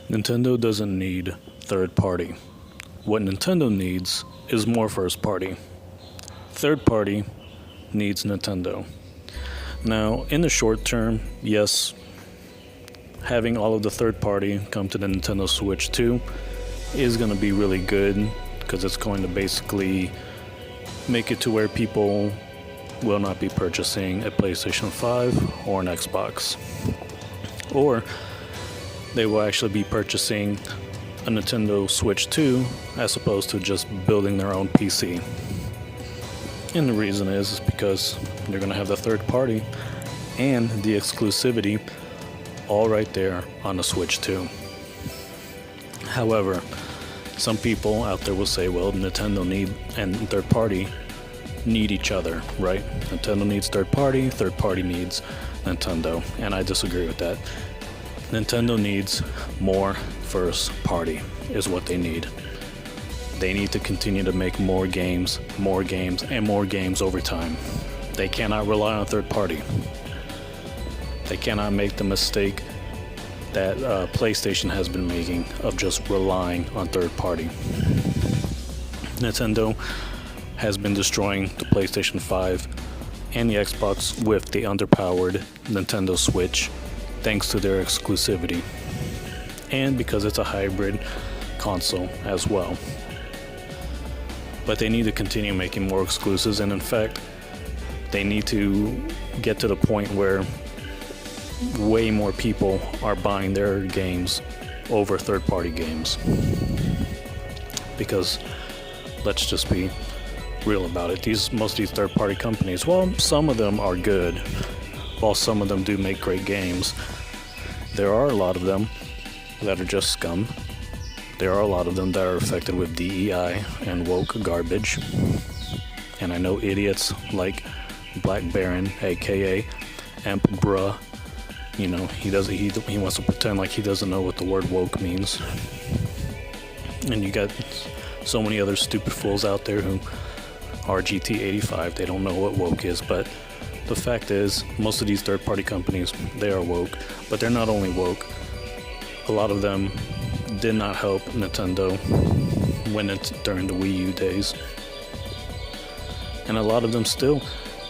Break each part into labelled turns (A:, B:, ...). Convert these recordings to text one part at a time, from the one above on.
A: Nintendo doesn't need third party. What Nintendo needs is more first party. Third party needs Nintendo. Now, in the short term, yes, having all of the third party come to the Nintendo Switch 2 is going to be really good because it's going to basically make it to where people will not be purchasing a PlayStation 5 or an Xbox. Or they will actually be purchasing a Nintendo Switch 2 as opposed to just building their own PC. And the reason is because they're going to have the third party and the exclusivity all right there on the Switch 2. However, some people out there will say, well, Nintendo and third party need each other, right? Nintendo needs third party needs Nintendo, and I disagree with that. Nintendo needs more first party is what they need. They need to continue to make more games, and more games over time. They cannot rely on third party. They cannot make the mistake that PlayStation has been making of just relying on third party. Nintendo has been destroying the PlayStation 5 and the Xbox with the underpowered Nintendo Switch thanks to their exclusivity and because it's a hybrid console as well. But they need to continue making more exclusives, and in fact, they need to get to the point where way more people are buying their games over third-party games. Because let's just be real about it. Most of these third-party companies, well, some of them are good, while some of them do make great games. There are a lot of them that are just scum. There are a lot of them that are affected with DEI and woke garbage. And I know idiots like Black Baron, aka Emp Bruh. You know, he wants to pretend like he doesn't know what the word woke means. And you got so many other stupid fools out there who are GT85. They don't know what woke is, but the fact is, most of these third-party companies, they are woke. But they're not only woke. A lot of them did not help Nintendo during the Wii U days. And a lot of them still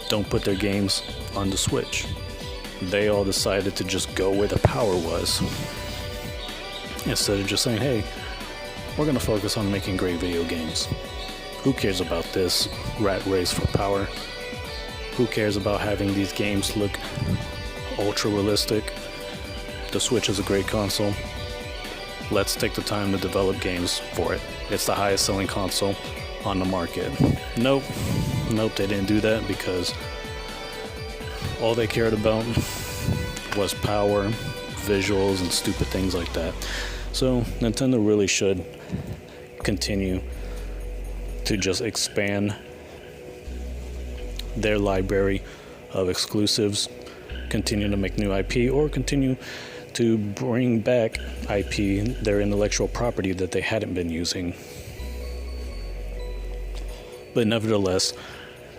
A: don't put their games on the Switch. They all decided to just go where the power was. Instead of just saying, hey, we're going to focus on making great video games. Who cares about this rat race for power? Who cares about having these games look ultra realistic? The Switch is a great console. Let's take the time to develop games for it. It's the highest selling console on the market. Nope, they didn't do that because all they cared about was power, visuals, and stupid things like that. So Nintendo really should continue to just expand their library of exclusives, continue to make new IP, or continue to bring back IP, their intellectual property that they hadn't been using. But nevertheless,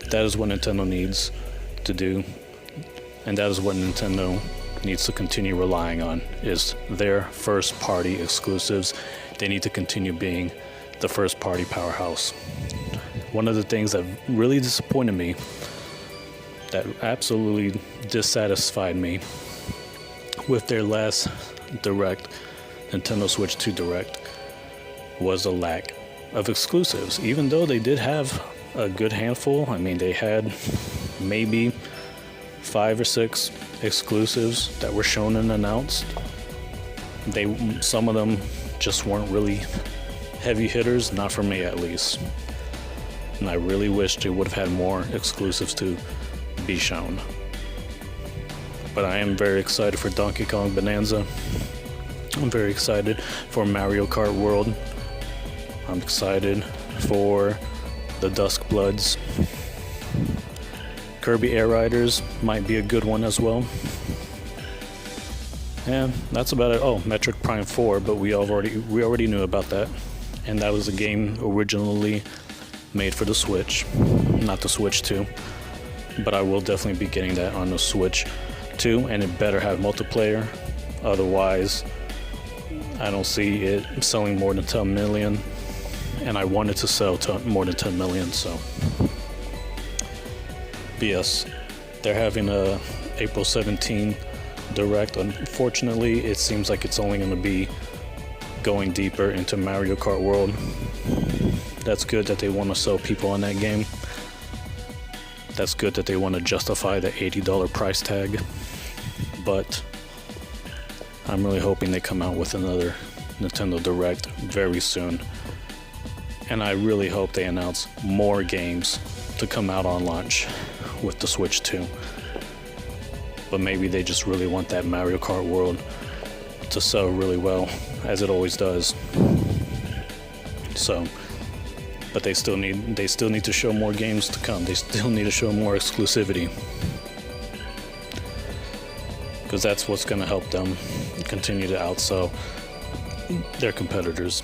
A: that is what Nintendo needs to do, and that is what Nintendo needs to continue relying on, is their first party exclusives. They need to continue being the first party powerhouse. One of the things that really disappointed me, that absolutely dissatisfied me with their last Direct, Nintendo Switch 2 Direct, was the lack of exclusives. Even though they did have a good handful, I mean, they had maybe 5 or 6 exclusives that were shown and announced. Some of them just weren't really heavy hitters, not for me at least. And I really wish they would have had more exclusives to be shown. But I am very excited for Donkey Kong Bonanza. I'm very excited for Mario Kart World. I'm excited for the Dusk Bloods. Kirby Air Riders might be a good one as well. And that's about it. Oh, Metroid Prime 4, but we already knew about that. And that was a game originally made for the Switch, not the Switch 2. But I will definitely be getting that on the Switch 2, and it better have multiplayer. Otherwise, I don't see it selling more than 10 million, and I want it to sell to more than 10 million. So, but yes, they're having a April 17 direct. Unfortunately, it seems like it's only going to be going deeper into Mario Kart World. That's good that they want to sell people on that game. That's good that they want to justify the $80 price tag. But I'm really hoping they come out with another Nintendo Direct very soon. And I really hope they announce more games to come out on launch with the Switch 2. But maybe they just really want that Mario Kart World to sell really well, as it always does. So, but they still need to show more games to come. They still need to show more exclusivity, because that's what's going to help them continue to outsell their competitors.